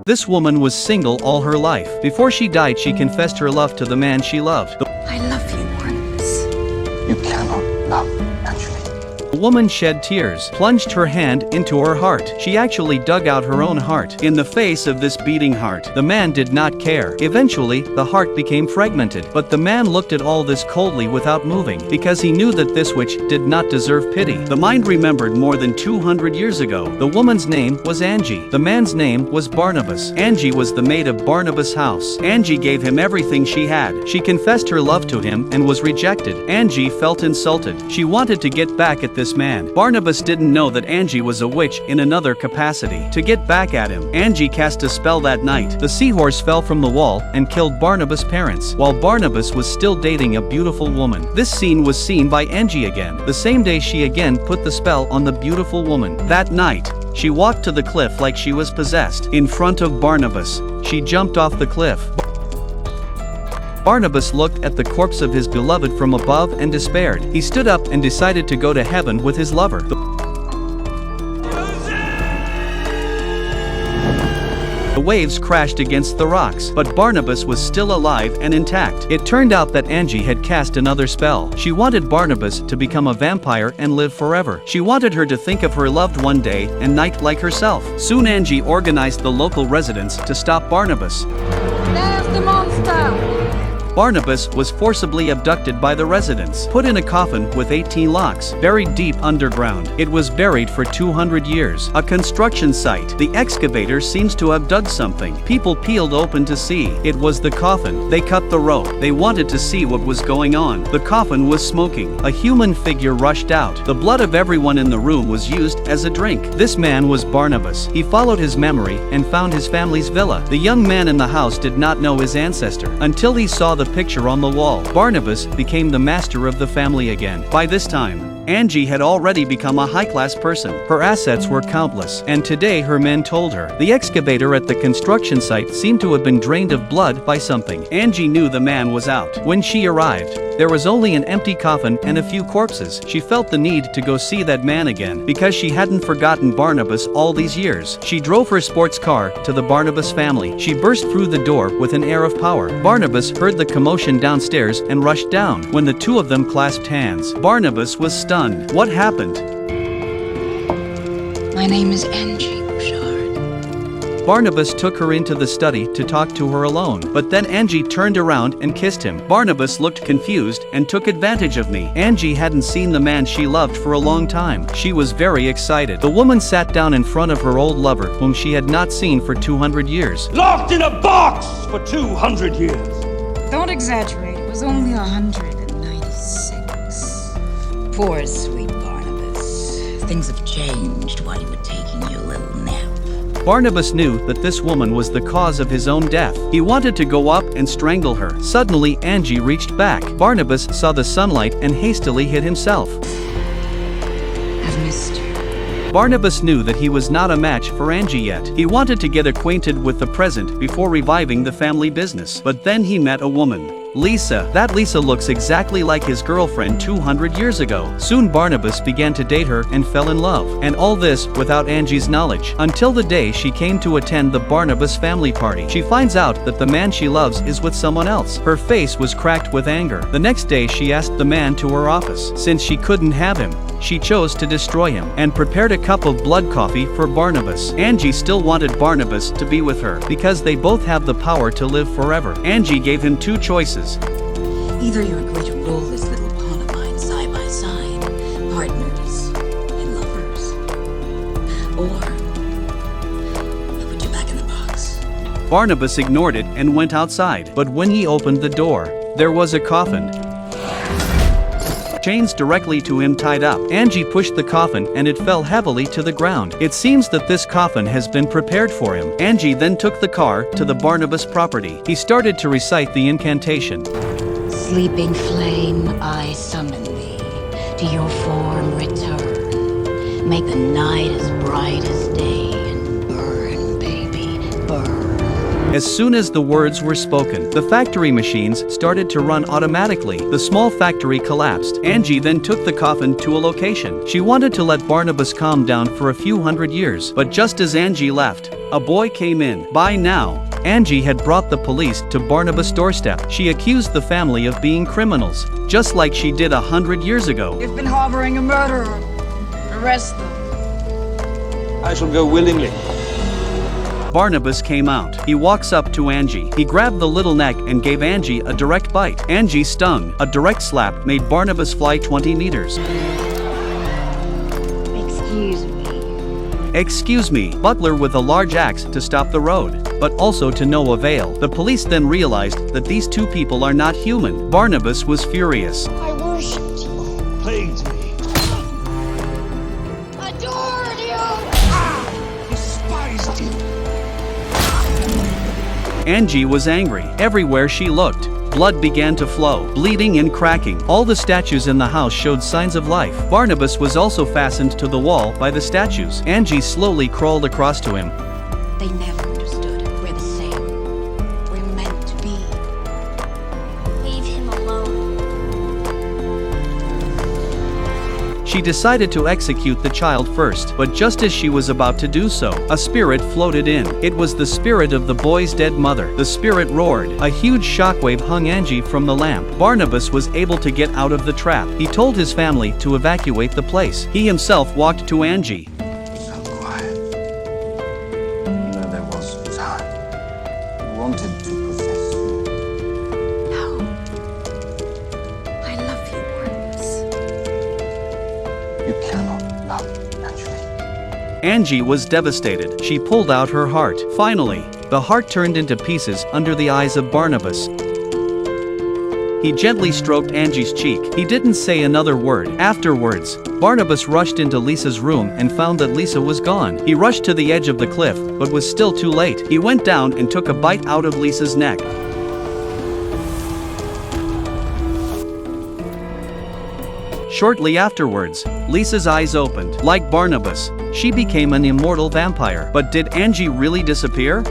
This woman was single all her life. Before she died, she confessed her love to the man she loved. I love you, Barnabas. You cannot love Angelique. The woman shed tears, plunged her hand into her heart. She actually dug out her own heart. In the face of this beating heart, the man did not care. Eventually, the heart became fragmented, but the man looked at all this coldly without moving, because he knew that this witch did not deserve pity. The mind remembered more than 200 years ago. The woman's name was Angie. The man's name was Barnabas. Angie was the maid of Barnabas' house. Angie gave him everything she had. She confessed her love to him and was rejected. Angie felt insulted. She wanted to get back at this man. Barnabas didn't know that Angie was a witch in another capacity. To get back at him, Angie cast a spell that night. The seahorse fell from the wall and killed Barnabas' parents, while Barnabas was still dating a beautiful woman. This scene was seen by Angie again. The same day she again put the spell on the beautiful woman. That night, she walked to the cliff like she was possessed. In front of Barnabas, she jumped off the cliff. Barnabas looked at the corpse of his beloved from above and despaired. He stood up and decided to go to heaven with his lover. The waves crashed against the rocks, but Barnabas was still alive and intact. It turned out that Angie had cast another spell. She wanted Barnabas to become a vampire and live forever. She wanted her to think of her loved one day and night like herself. Soon Angie organized the local residents to stop Barnabas. There's the monster! Barnabas was forcibly abducted by the residents, put in a coffin with 18 locks, buried deep underground. It was buried for 200 years. A construction site. The excavator seems to have dug something. People peeled open to see. It was the coffin. They cut the rope. They wanted to see what was going on. The coffin was smoking. A human figure rushed out. The blood of everyone in the room was used as a drink. This man was Barnabas. He followed his memory and found his family's villa. The young man in the house did not know his ancestor until he saw the picture on the wall. Barnabas became the master of the family again. By this time, Angie had already become a high-class person. Her assets were countless, and today her men told her. The excavator at the construction site seemed to have been drained of blood by something. Angie knew the man was out. When she arrived, there was only an empty coffin and a few corpses. She felt the need to go see that man again, because she hadn't forgotten Barnabas all these years. She drove her sports car to the Barnabas family. She burst through the door with an air of power. Barnabas heard the commotion downstairs and rushed down. When the two of them clasped hands, Barnabas was stunned. What happened? My name is Angie. Barnabas took her into the study to talk to her alone, but then Angie turned around and kissed him. Barnabas looked confused and took advantage of me. Angie hadn't seen the man she loved for a long time. She was very excited. The woman sat down in front of her old lover, whom she had not seen for 200 years. Locked in a box for 200 years. Don't exaggerate. It was only 196. Poor sweet Barnabas. Things have changed while you were taking your little nap. Barnabas knew that this woman was the cause of his own death. He wanted to go up and strangle her. Suddenly, Angie reached back. Barnabas saw the sunlight and hastily hid himself. I've missed you. Barnabas knew that he was not a match for Angie yet. He wanted to get acquainted with the present before reviving the family business. But then he met a woman. Lisa. That Lisa looks exactly like his girlfriend 200 years ago. Soon Barnabas began to date her and fell in love. And all this without Angie's knowledge. Until the day she came to attend the Barnabas family party. She finds out that the man she loves is with someone else. Her face was cracked with anger. The next day she asked the man to her office. Since she couldn't have him, she chose to destroy him and prepared a cup of blood coffee for Barnabas. Angie still wanted Barnabas to be with her because they both have the power to live forever. Angie gave him two choices. Either you agree to roll this little pawn of mine side by side, partners and lovers, or I'll put you back in the box. Barnabas ignored it and went outside. But when he opened the door, there was a coffin. Chains directly to him tied up. Angie pushed the coffin and it fell heavily to the ground. It seems that this coffin has been prepared for him. Angie then took the car to the Barnabas property. He started to recite the incantation. Sleeping flame, I summon thee. To your form return. Make the night as bright as day and burn, baby, burn. As soon as the words were spoken, the factory machines started to run automatically. The small factory collapsed. Angie then took the coffin to a location. She wanted to let Barnabas calm down for a few hundred years, but just as Angie left, A boy came in. By now, Angie had brought the police to Barnabas' doorstep. She accused the family of being criminals, just like she did 100 years ago. You've been harboring a murderer. Arrest them. I shall go willingly. Barnabas came out. He walks up to Angie. He grabbed the little neck and gave Angie a direct bite. Angie stung. A direct slap made Barnabas fly 20 meters. Excuse me. Excuse me, butler with a large axe to stop the road, but also to no avail. The police then realized that these two people are not human. Barnabas was furious. I worshipped you. Plagues me. Adored you. Despised you. Angie was angry. Everywhere she looked, blood began to flow, bleeding and cracking. All the statues in the house showed signs of life. Barnabas was also fastened to the wall by the statues. Angie slowly crawled across to him. They never understood. We're the same. We're meant to be. Leave him alone. She decided to execute the child first, but just as she was about to do so, a spirit floated in. It was the spirit of the boy's dead mother. The spirit roared. A huge shockwave hung Angie from the lamp. Barnabas was able to get out of the trap. He told his family to evacuate the place. He himself walked to Angie. So quiet. You know, there was a time you wanted to possess me. No. I love you, Barnabas. You cannot love Angelique. Angie was devastated. She pulled out her heart. Finally, the heart turned into pieces under the eyes of Barnabas. He gently stroked Angie's cheek. He didn't say another word. Afterwards, Barnabas rushed into Lisa's room and found that Lisa was gone. He rushed to the edge of the cliff, but was still too late. He went down and took a bite out of Lisa's neck. Shortly afterwards, Lisa's eyes opened. Like Barnabas, she became an immortal vampire. But did Angie really disappear?